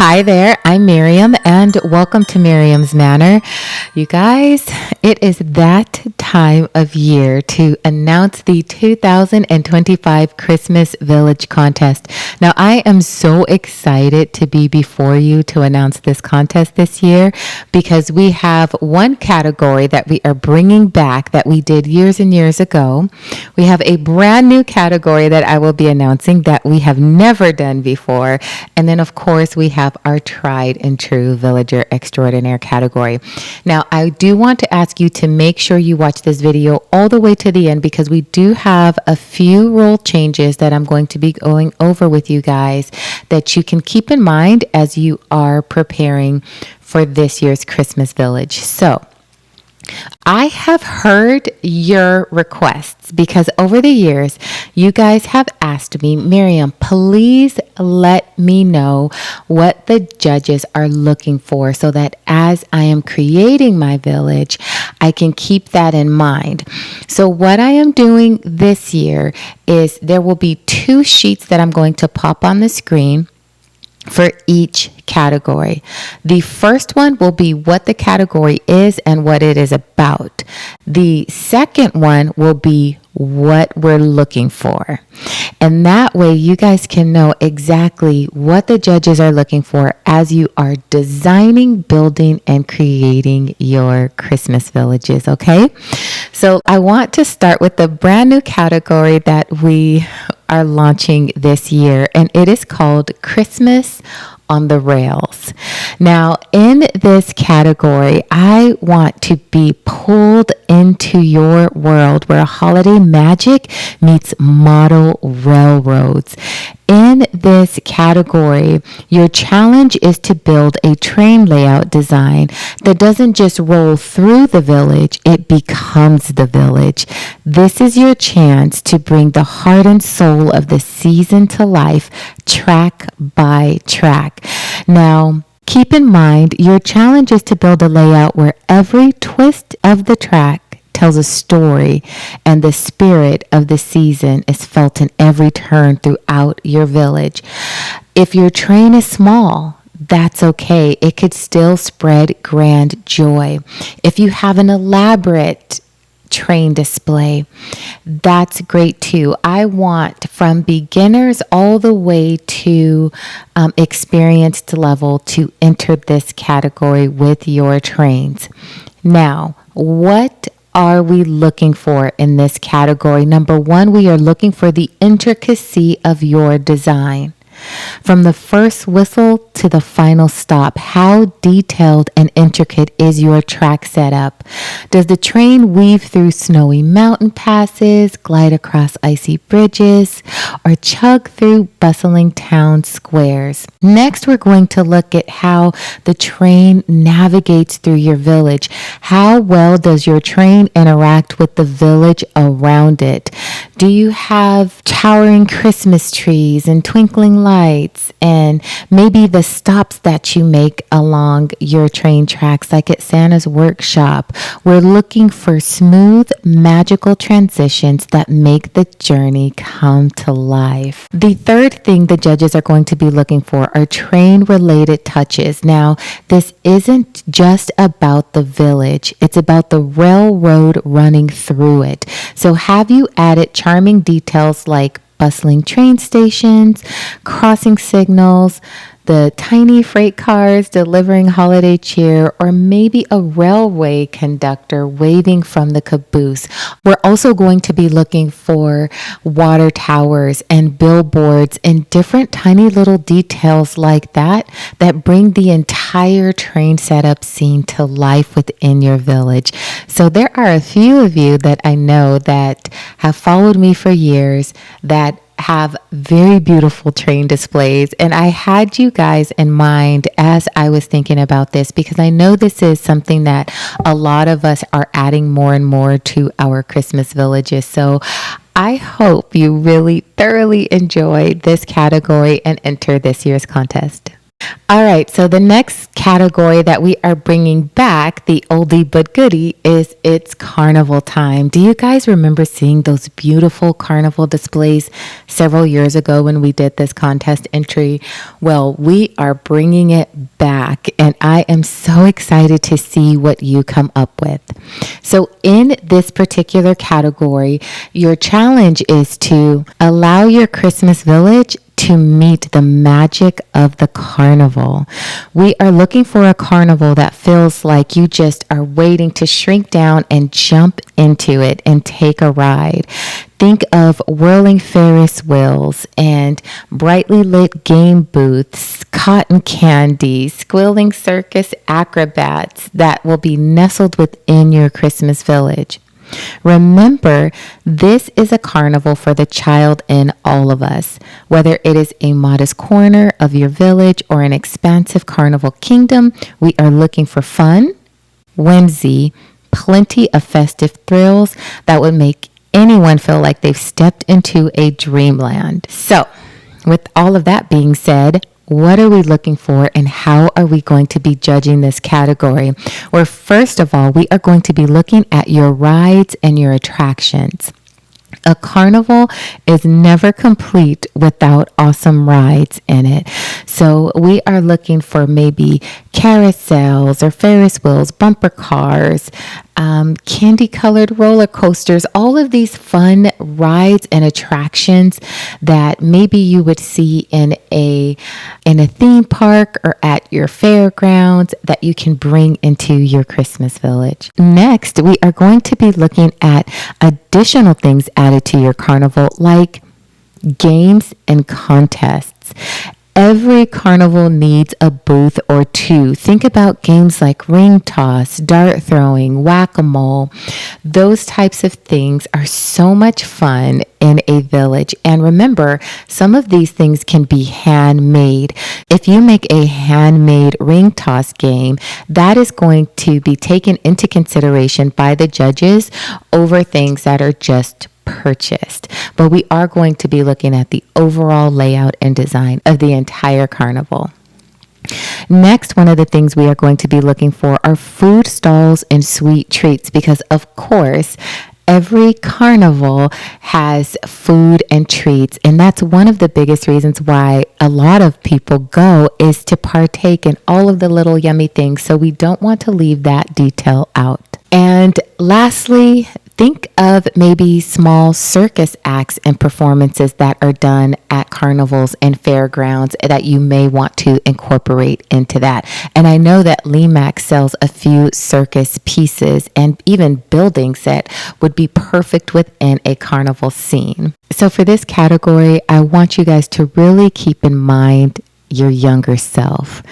Hi there, I'm Miriam, and welcome to Miriam's Manor. You guys, it is that time of year to announce the 2025 Christmas Village Contest. Now, I am so excited to be before you to announce this contest this year because we have one category that we are bringing back that we did years and years ago. We have a brand new category that I will be announcing that we have never done before. And then, of course, we have our tried and true Villager Extraordinaire category. Now, I do want to ask you to make sure you watch this video all the way to the end because we do have a few rule changes that I'm going to be going over with you guys that you can keep in mind as you are preparing for this year's Christmas Village. So, I have heard your requests because over the years, you guys have asked me, Miriam, please let me know what the judges are looking for so that as I am creating my village, I can keep that in mind. So what I am doing this year is there will be 2 sheets that I'm going to pop on the screen for each category. The first one will be what the category is and what it is about. The second one will be what we're looking for. And that way you guys can know exactly what the judges are looking for as you are designing, building, and creating your Christmas villages, okay? So I want to start with the brand new category that we are launching this year, and it is called Christmas on the Rails. Now, in this category, I want to be pulled into your world where holiday magic meets model railroads. In this category, your challenge is to build a train layout design that doesn't just roll through the village, it becomes the village. This is your chance to bring the heart and soul of the season to life, track by track. Now, keep in mind, your challenge is to build a layout where every twist of the track tells a story and the spirit of the season is felt in every turn throughout your village. If your train is small, that's okay. It could still spread grand joy. If you have an elaborate train display, that's great too. I want from beginners all the way to experienced level to enter this category with your trains. Now, what are we looking for in this category? Number 1, we are looking for the intricacy of your design. From the first whistle to the final stop, how detailed and intricate is your track setup? Does the train weave through snowy mountain passes, glide across icy bridges, or chug through bustling town squares? Next, we're going to look at how the train navigates through your village. How well does your train interact with the village around it? Do you have towering Christmas trees and twinkling lights and maybe the stops that you make along your train tracks like at Santa's workshop? We're looking for smooth, magical transitions that make the journey come to life. The third thing the judges are going to be looking for are train-related touches. Now, this isn't just about the village. It's about the railroad running through it. So have you added charming details like bustling train stations, crossing signals, the tiny freight cars delivering holiday cheer, or maybe a railway conductor waving from the caboose? We're also going to be looking for water towers and billboards and different tiny little details like that that bring the entire train setup scene to life within your village. So there are a few of you that I know that have followed me for years that have very beautiful train displays, and I had you guys in mind as I was thinking about this because I know this is something that a lot of us are adding more and more to our Christmas villages. So I hope you really thoroughly enjoy this category and enter this year's contest. All right, so the next category that we are bringing back, the oldie but goodie, is it's carnival time. Do you guys remember seeing those beautiful carnival displays several years ago when we did this contest entry? Well, we are bringing it back, and I am so excited to see what you come up with. So, in this particular category, your challenge is to allow your Christmas village to meet the magic of the carnival. We are looking for a carnival that feels like you just are waiting to shrink down and jump into it and take a ride. Think of whirling Ferris wheels and brightly lit game booths, cotton candy, squealing circus acrobats that will be nestled within your Christmas village. Remember, this is a carnival for the child in all of us. Whether it is a modest corner of your village or an expansive carnival kingdom, we are looking for fun, whimsy, plenty of festive thrills that would make anyone feel like they've stepped into a dreamland. So, with all of that being said, what are we looking for and how are we going to be judging this category? Well, first of all, we are going to be looking at your rides and your attractions. A carnival is never complete without awesome rides in it. So we are looking for maybe carousels or Ferris wheels, bumper cars, candy-colored roller coasters, all of these fun rides and attractions that maybe you would see in a theme park or at your fairgrounds that you can bring into your Christmas village. Next, we are going to be looking at additional things added to your carnival, like games and contests. Every carnival needs a booth or two. Think about games like ring toss, dart throwing, whack-a-mole. Those types of things are so much fun in a village. And remember, some of these things can be handmade. If you make a handmade ring toss game, that is going to be taken into consideration by the judges over things that are just purchased. But we are going to be looking at the overall layout and design of the entire carnival. Next, one of the things we are going to be looking for are food stalls and sweet treats because, of course, every carnival has food and treats, and that's one of the biggest reasons why a lot of people go is to partake in all of the little yummy things, so we don't want to leave that detail out. And lastly, think of maybe small circus acts and performances that are done at carnivals and fairgrounds that you may want to incorporate into that. And I know that Lemax sells a few circus pieces and even buildings that would be perfect within a carnival scene. So for this category, I want you guys to really keep in mind your younger self.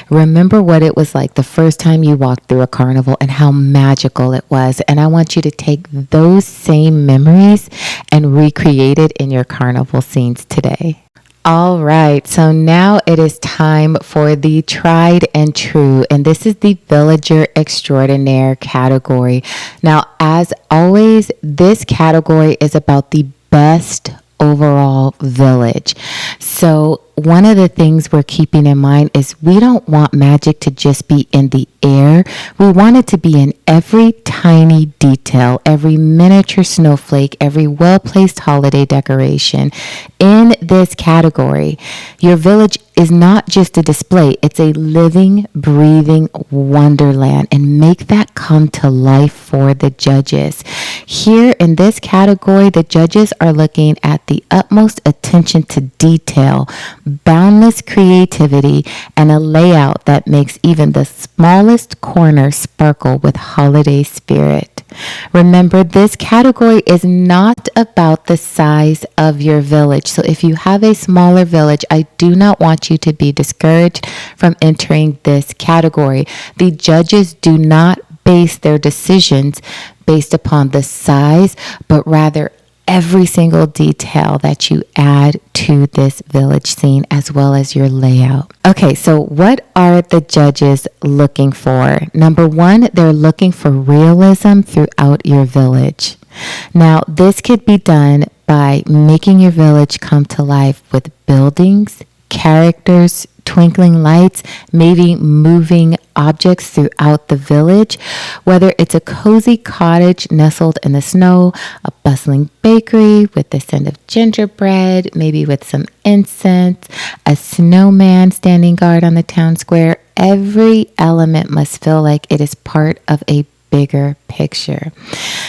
Remember what it was like the first time you walked through a carnival and how magical it was. And I want you to take those same memories and recreate it in your carnival scenes today. All right, so now it is time for the tried and true, and this is the Villager Extraordinaire category. Now, as always, this category is about the best overall village. So one of the things we're keeping in mind is we don't want magic to just be in the air. We want it to be in every tiny detail, every miniature snowflake, every well-placed holiday decoration. In this category, your village is not just a display, it's a living, breathing wonderland, and make that come to life for the judges. Here in this category, the judges are looking at the utmost attention to detail, boundless creativity, and a layout that makes even the smallest corner sparkle with holiday spirit. Remember, this category is not about the size of your village. So if you have a smaller village, I do not want you to be discouraged from entering this category. The judges do not base their decisions based upon the size, but rather every single detail that you add to this village scene as well as your layout. Okay, so what are the judges looking for? Number one, they're looking for realism throughout your village. Now, this could be done by making your village come to life with buildings, characters, twinkling lights, maybe moving objects throughout the village, whether it's a cozy cottage nestled in the snow, a bustling bakery with the scent of gingerbread, maybe with some incense, a snowman standing guard on the town square. Every element must feel like it is part of a bigger picture.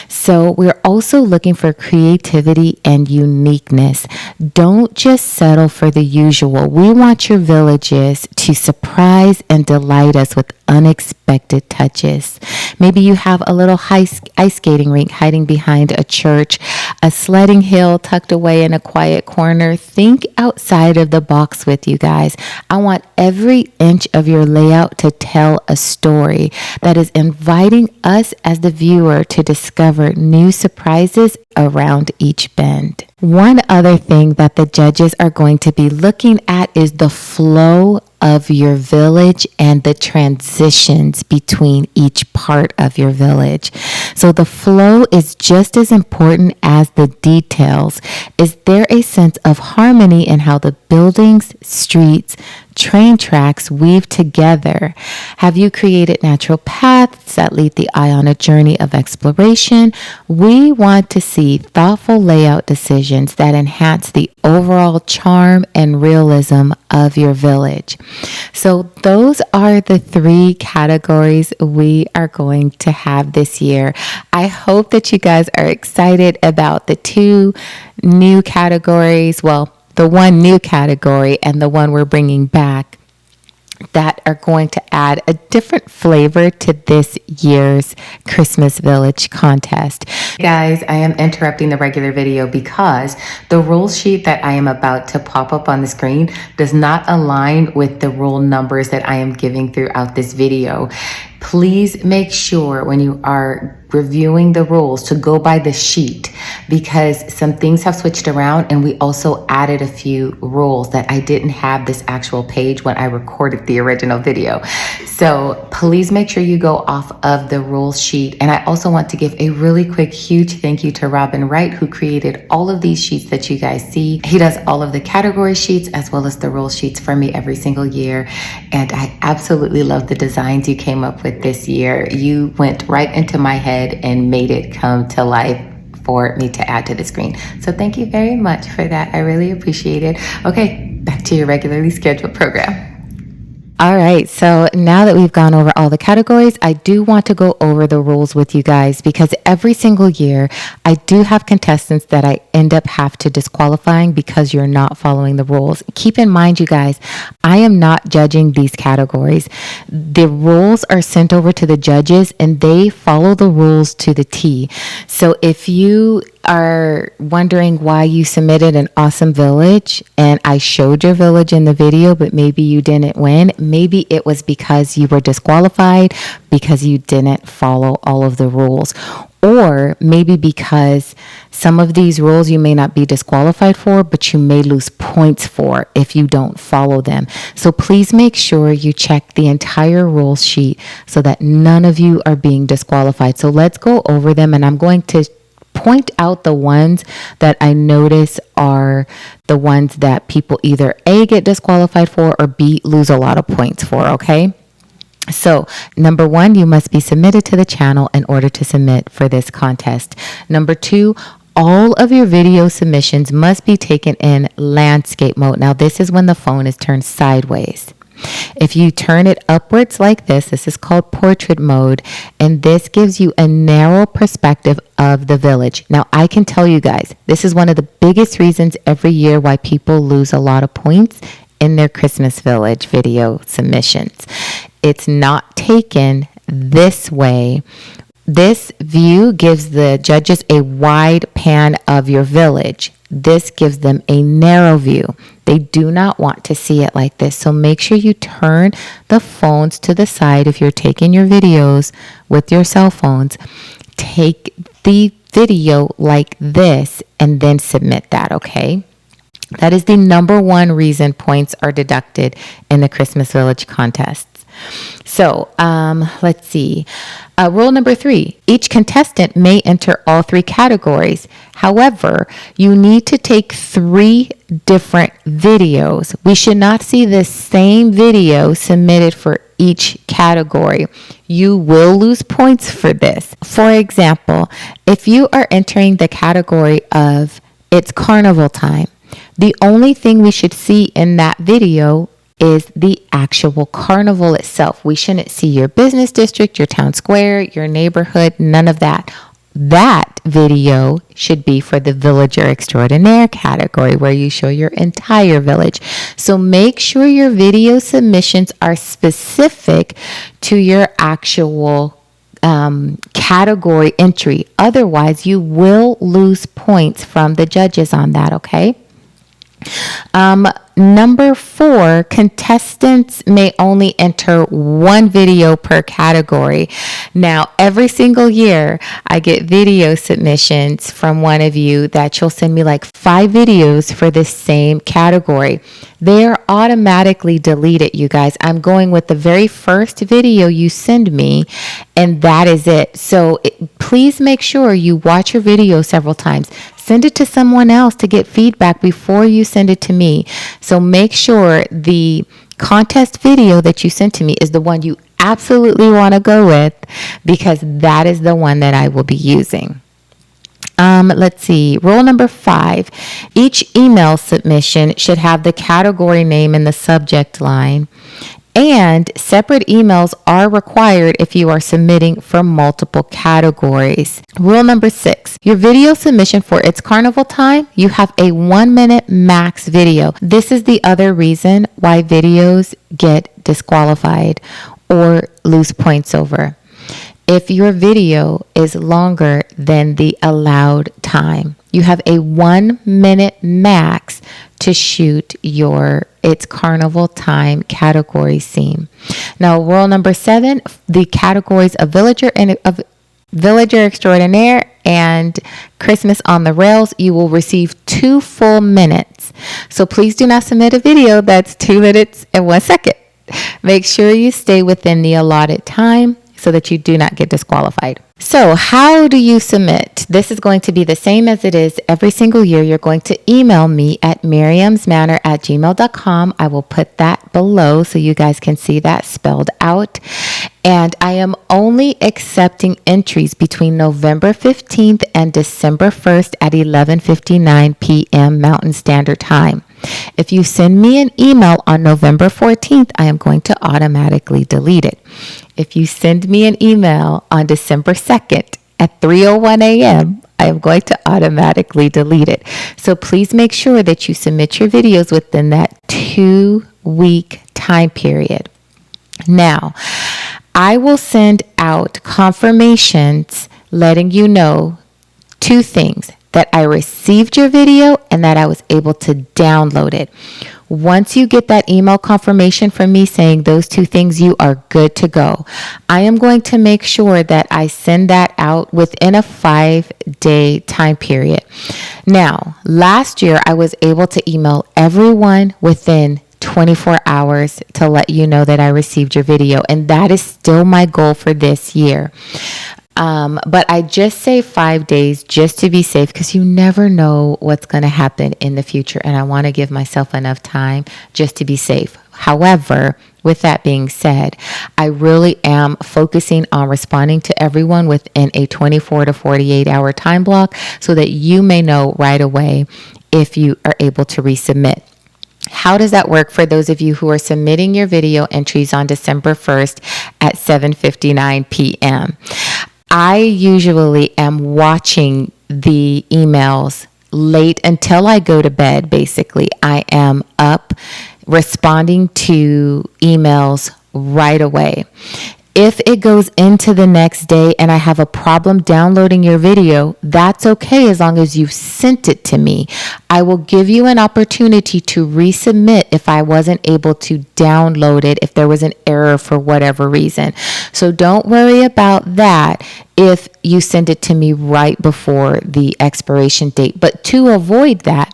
So we're also looking for creativity and uniqueness. Don't just settle for the usual. We want your villages to surprise and delight us with unexpected touches. Maybe you have a little ice skating rink hiding behind a church, a sledding hill tucked away in a quiet corner. Think outside of the box with you guys. I want every inch of your layout to tell a story that is inviting us as the viewer to discover new surprises around each bend. One other thing that the judges are going to be looking at is the flow of your village and the transitions between each part of your village. So the flow is just as important as the details. Is there a sense of harmony in how the buildings, streets, train tracks weave together? Have you created natural paths that lead the eye on a journey of exploration? We want to see thoughtful layout decisions that enhance the overall charm and realism of your village. So those are the 3 categories we are going to have this year. I hope that you guys are excited about the 2 new categories. Well, the 1 new category and the one we're bringing back that are going to add a different flavor to this year's Christmas Village contest. Guys, I am interrupting the regular video because the rule sheet that I am about to pop up on the screen does not align with the rule numbers that I am giving throughout this video. Please make sure when you are reviewing the rules to go by the sheet, because some things have switched around and we also added a few rules that I didn't have this actual page when I recorded the original video. So please make sure you go off of the rules sheet. And I also want to give a really quick, huge thank you to Robin Wright, who created all of these sheets that you guys see. He does all of the category sheets as well as the rule sheets for me every single year. And I absolutely love the designs you came up with this year. You went right into my head and made it come to life for me to add to the screen. So thank you very much for that. I really appreciate it. Okay, back to your regularly scheduled program. All right, so now that we've gone over all the categories, I do want to go over the rules with you guys, because every single year I do have contestants that I end up have to disqualifying because you're not following the rules. Keep in mind, you guys, I am not judging these categories. The rules are sent over to the judges and they follow the rules to the T. So if you are wondering why you submitted an awesome village and I showed your village in the video, but maybe you didn't win, maybe it was because you were disqualified because you didn't follow all of the rules. Or maybe because some of these rules you may not be disqualified for, but you may lose points for if you don't follow them. So please make sure you check the entire rule sheet so that none of you are being disqualified. So let's go over them, and I'm going to point out the ones that I notice are the ones that people either A, get disqualified for, or B, lose a lot of points for, okay? So, number 1, you must be submitted to the channel in order to submit for this contest. Number 2, all of your video submissions must be taken in landscape mode. Now, this is when the phone is turned sideways. If you turn it upwards like this is called portrait mode, and this gives you a narrow perspective of the village. Now, I can tell you guys, this is one of the biggest reasons every year why people lose a lot of points in their Christmas Village video submissions. It's not taken this way. This view gives the judges a wide pan of your village. This gives them a narrow view. They do not want to see it like this. So make sure you turn the phones to the side if you're taking your videos with your cell phones. Take the video like this and then submit that, okay? That is the number 1 reason points are deducted in the Christmas Village contests. So let's see. Rule number 3, each contestant may enter all 3 categories. However, you need to take 3 different videos. We should not see the same video submitted for each category. You will lose points for this. For example, if you are entering the category of it's carnival time, the only thing we should see in that video is the actual carnival itself. We shouldn't see your business district, your town square, your neighborhood, none of that. That video should be for the villager extraordinaire category where you show your entire village. So make sure your video submissions are specific to your actual category entry. Otherwise, you will lose points from the judges on that, okay? Number 4, contestants may only enter 1 video per category. Now, every single year, I get video submissions from one of you that you'll send me like 5 videos for the same category. They are automatically deleted, you guys. I'm going with the very first video you send me, and that is it. So please make sure you watch your video several times. Send it to someone else to get feedback before you send it to me. So make sure the contest video that you sent to me is the one you absolutely want to go with, because that is the one that I will be using. Let's see. Rule number 5, each email submission should have the category name in the subject line. And separate emails are required if you are submitting for multiple categories. Rule number 6, your video submission for It's Carnival Time, you have a 1-minute max video. This is the other reason why videos get disqualified or lose points over. If your video is longer than the allowed time, you have a 1-minute max to shoot your It's Carnival Time category scene. Now, rule number 7, the categories of Villager Extraordinaire and Christmas on the Rails, you will receive 2 full minutes. So please do not submit a video that's 2 minutes and 1 second. Make sure you stay within the allotted time so that you do not get disqualified. So how do you submit? This is going to be the same as it is every single year. You're going to email me at miriamsmanor@gmail.com. I will put that below so you guys can see that spelled out. And I am only accepting entries between November 15th and December 1st at 11:59 p.m. Mountain Standard Time. If you send me an email on November 14th, I am going to automatically delete it. If you send me an email on December 2nd at 3:01 a.m., I am going to automatically delete it. So please make sure that you submit your videos within that 2-week time period. Now, I will send out confirmations letting you know 2 things: that I received your video and that I was able to download it. Once you get that email confirmation from me saying those 2 things, you are good to go. I am going to make sure that I send that out within a 5-day time period. Now, last year I was able to email everyone within 24 hours to let you know that I received your video, and that is still my goal for this year. But I just say 5 days just to be safe, because you never know what's going to happen in the future. And I want to give myself enough time just to be safe. However, with that being said, I really am focusing on responding to everyone within a 24 to 48 hour time block so that you may know right away if you are able to resubmit. How does that work for those of you who are submitting your video entries on December 1st at 7:59 p.m.? I usually am watching the emails late until I go to bed, basically. I am up responding to emails right away. If it goes into the next day and I have a problem downloading your video, that's okay as long as you've sent it to me. I will give you an opportunity to resubmit if I wasn't able to download it, if there was an error for whatever reason. So don't worry about that if you send it to me right before the expiration date. But to avoid that,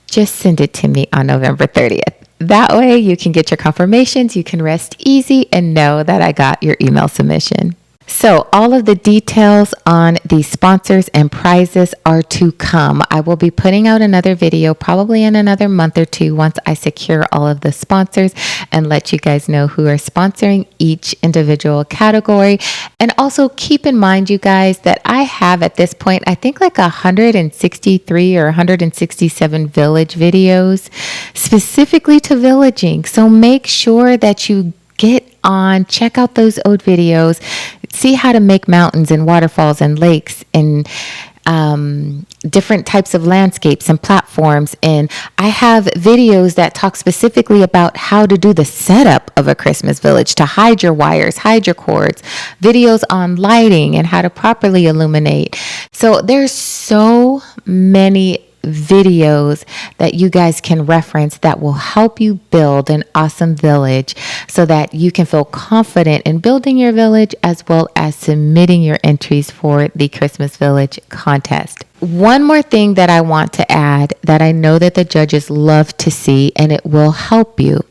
just send it to me on November 30th. that way you can get your confirmations, you can rest easy and know that I got your email submission. So all of the details on the sponsors and prizes are to come. I will be putting out another video probably in another month or two once I secure all of the sponsors and let you guys know who are sponsoring each individual category. And also keep in mind, you guys, that I have at this point, I think like 163 or 167 village videos specifically to villaging. So make sure that you get on, check out those old videos, see how to make mountains and waterfalls and lakes and different types of landscapes and platforms. And I have videos that talk specifically about how to do the setup of a Christmas village, to hide your wires, hide your cords, videos on lighting and how to properly illuminate. So there's so many videos that you guys can reference that will help you build an awesome village so that you can feel confident in building your village as well as submitting your entries for the Christmas Village contest. One more thing that I want to add that I know that the judges love to see, and it will help you,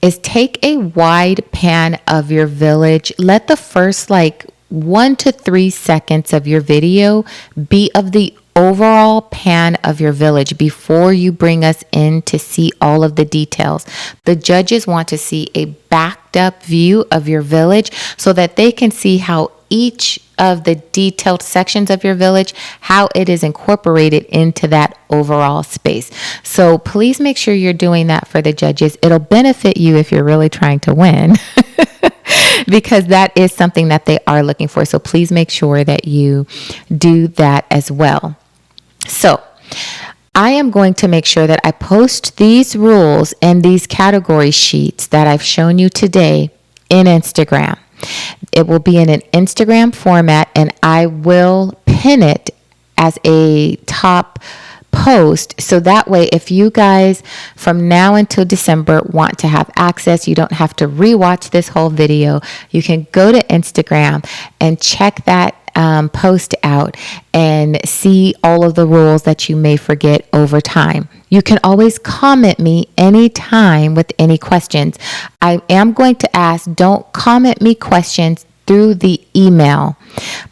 is take a wide pan of your village. Let the first 1 to 3 seconds of your video be of the overall pan of your village before you bring us in to see all of the details. The judges want to see a backed up view of your village so that they can see how each of the detailed sections of your village, how it is incorporated into that overall space. So please make sure you're doing that for the judges. It'll benefit you if you're really trying to win. Because that is something that they are looking for. So please make sure that you do that as well. So I am going to make sure that I post these rules and these category sheets that I've shown you today in Instagram. It will be in an Instagram format, and I will pin it as a top post. So that way, if you guys from now until December want to have access, you don't have to rewatch this whole video. You can go to Instagram and check that post out and see all of the rules that you may forget over time. You can always comment me anytime with any questions. I am going to ask, don't comment me questions through the email.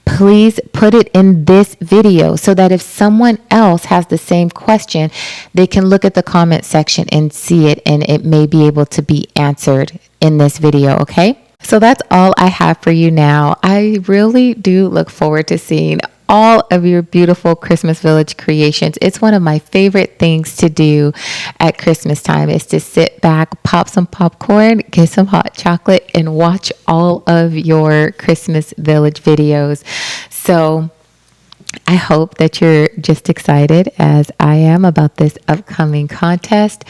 Please put it in this video so that if someone else has the same question, they can look at the comment section and see it, and it may be able to be answered in this video, okay? So that's all I have for you now. I really do look forward to seeing all of your beautiful Christmas Village creations. It's one of my favorite things to do at Christmas time is to sit back, pop some popcorn, get some hot chocolate, and watch all of your Christmas Village videos. So I hope that you're just excited as I am about this upcoming contest.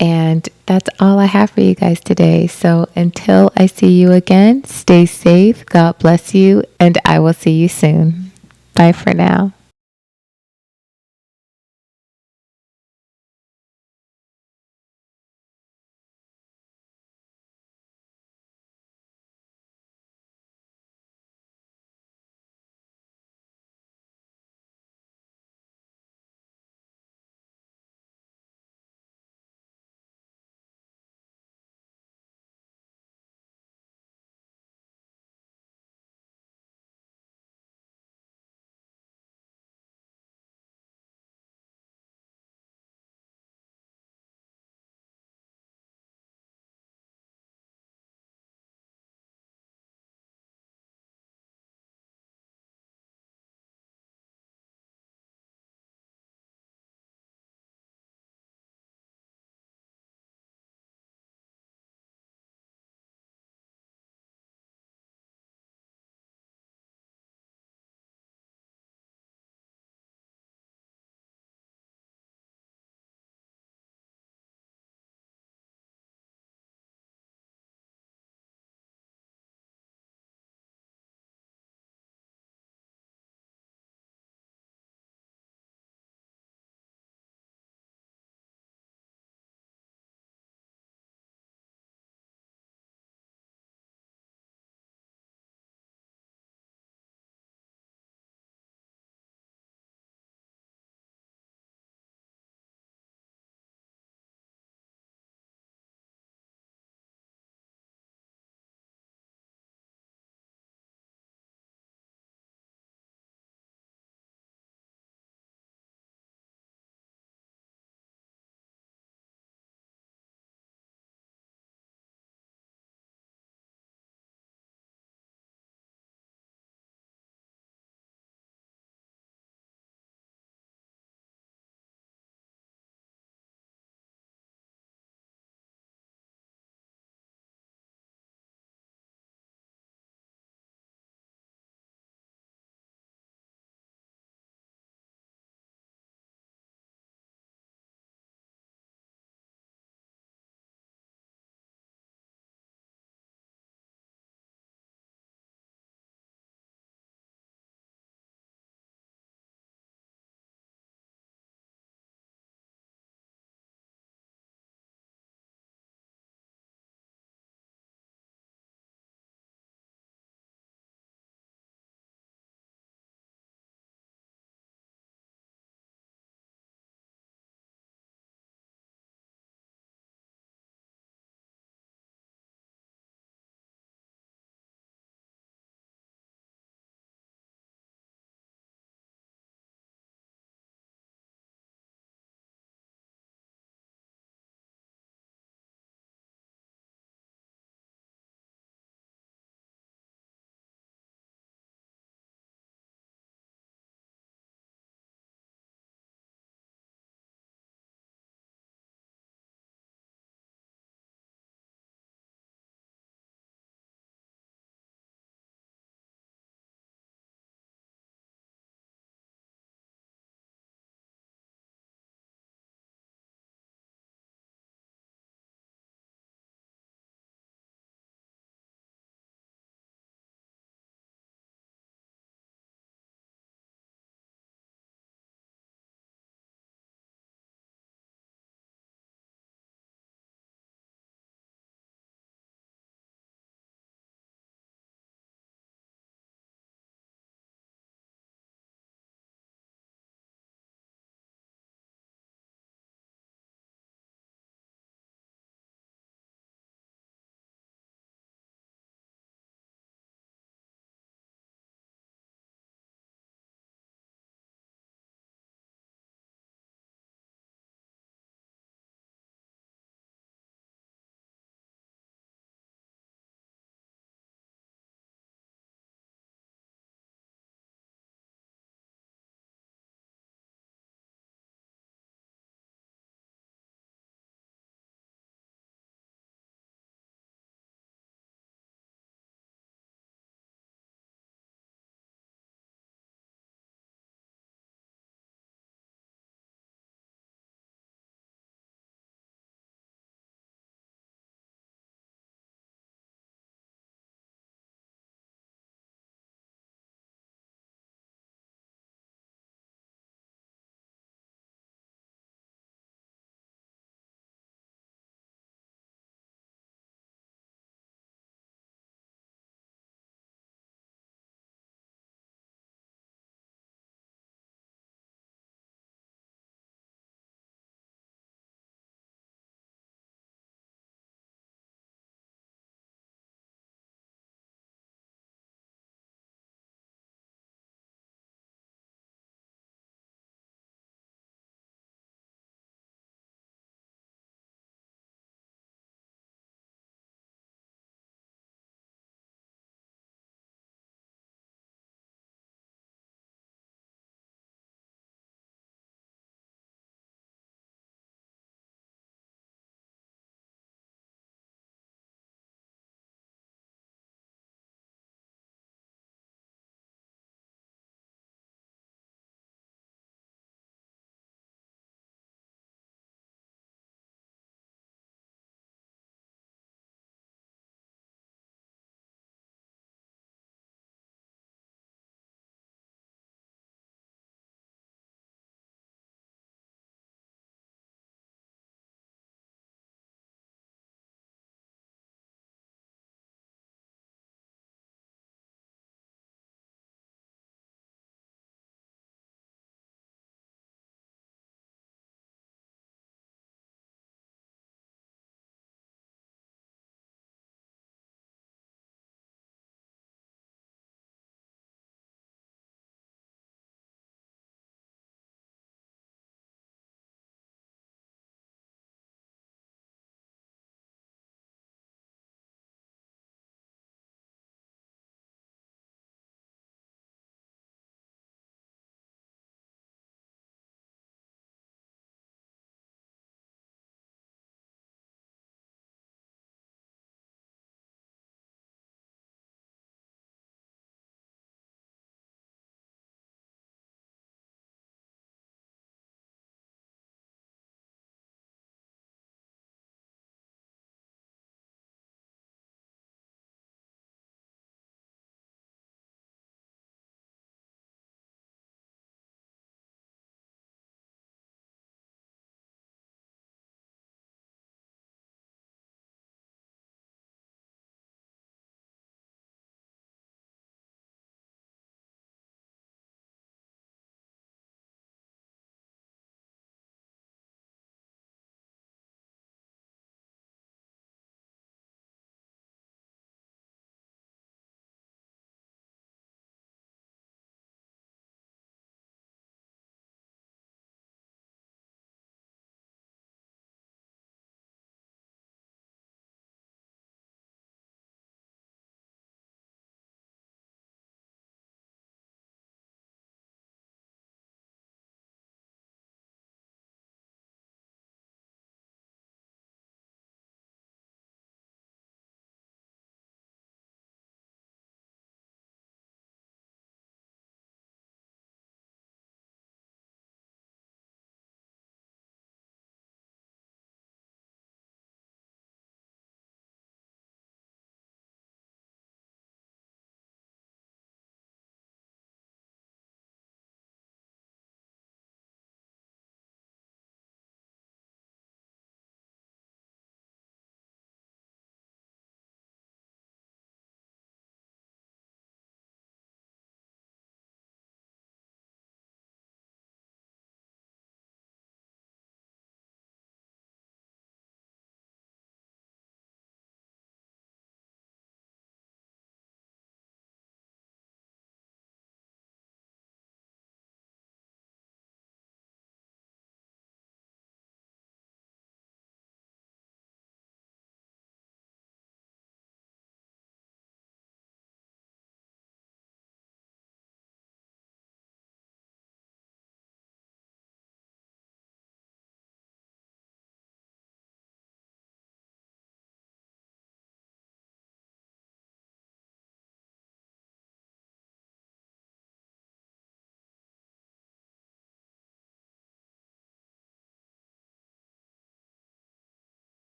And that's all I have for you guys today. So until I see you again, stay safe, God bless you, and I will see you soon. Bye for now.